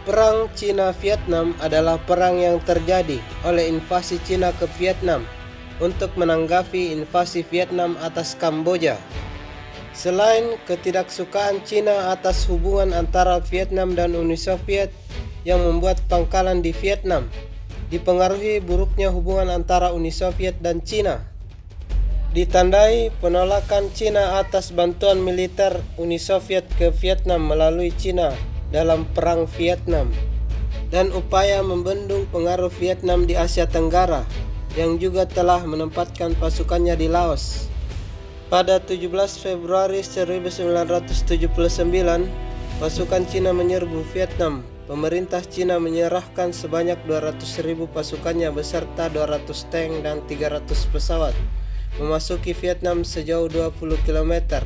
Perang Cina-Vietnam adalah perang yang terjadi oleh invasi Cina ke Vietnam untuk menanggapi invasi Vietnam atas Kamboja. Selain ketidaksukaan Cina atas hubungan antara Vietnam dan Uni Soviet yang membuat pangkalan di Vietnam, dipengaruhi buruknya hubungan antara Uni Soviet dan Cina. Ditandai penolakan Cina atas bantuan militer Uni Soviet ke Vietnam melalui Cina dalam Perang Vietnam, dan upaya membendung pengaruh Vietnam di Asia Tenggara yang juga telah menempatkan pasukannya di Laos. Pada 17 Februari 1979, pasukan Cina menyerbu Vietnam. Pemerintah Cina menyerahkan sebanyak 200.000 pasukannya beserta 200 tank dan 300 pesawat memasuki Vietnam sejauh 20 km.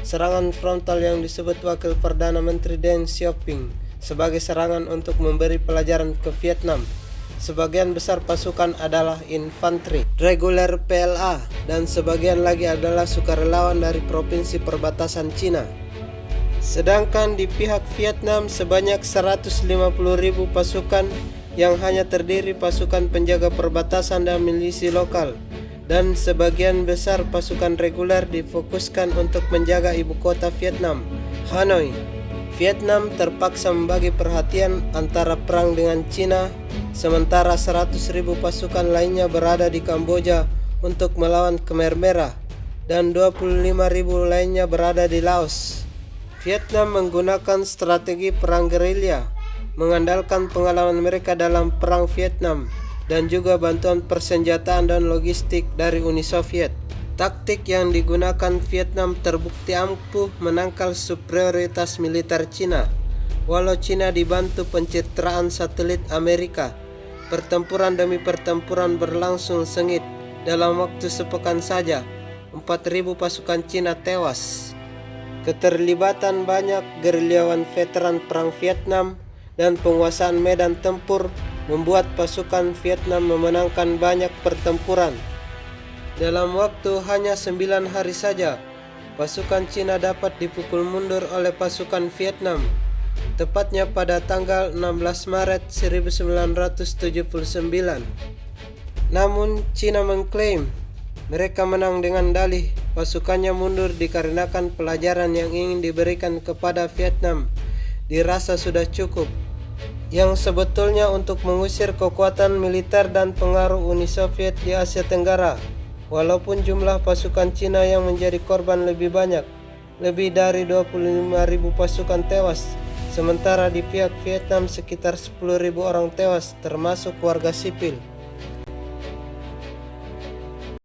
Serangan frontal yang disebut Wakil Perdana Menteri Deng Xiaoping sebagai serangan untuk memberi pelajaran ke Vietnam. Sebagian besar pasukan adalah infanteri reguler PLA dan sebagian lagi adalah sukarelawan dari provinsi perbatasan Cina. Sedangkan di pihak Vietnam sebanyak 150.000 pasukan yang hanya terdiri pasukan penjaga perbatasan dan milisi lokal, dan sebagian besar pasukan reguler difokuskan untuk menjaga ibu kota Vietnam, Hanoi. Vietnam terpaksa membagi perhatian antara perang dengan Cina, sementara 100.000 pasukan lainnya berada di Kamboja untuk melawan Khmer Merah, dan 25.000 lainnya berada di Laos. Vietnam menggunakan strategi perang gerilya, mengandalkan pengalaman mereka dalam Perang Vietnam dan juga bantuan persenjataan dan logistik dari Uni Soviet. Taktik yang digunakan Vietnam terbukti ampuh menangkal superioritas militer Cina. Walau Cina dibantu pencitraan satelit Amerika, pertempuran demi pertempuran berlangsung sengit. Dalam waktu sepekan saja, 4.000 pasukan Cina tewas. Keterlibatan banyak gerilyawan veteran Perang Vietnam dan penguasaan medan tempur membuat pasukan Vietnam memenangkan banyak pertempuran. Dalam waktu hanya 9 hari saja, pasukan Cina dapat dipukul mundur oleh pasukan Vietnam, tepatnya pada tanggal 16 Maret 1979. Namun Cina mengklaim mereka menang dengan dalih pasukannya mundur dikarenakan pelajaran yang ingin diberikan kepada Vietnam dirasa sudah cukup, yang sebetulnya untuk mengusir kekuatan militer dan pengaruh Uni Soviet di Asia Tenggara. Walaupun jumlah pasukan Cina yang menjadi korban lebih banyak, lebih dari 25.000 pasukan tewas, sementara di pihak Vietnam sekitar 10.000 orang tewas termasuk warga sipil.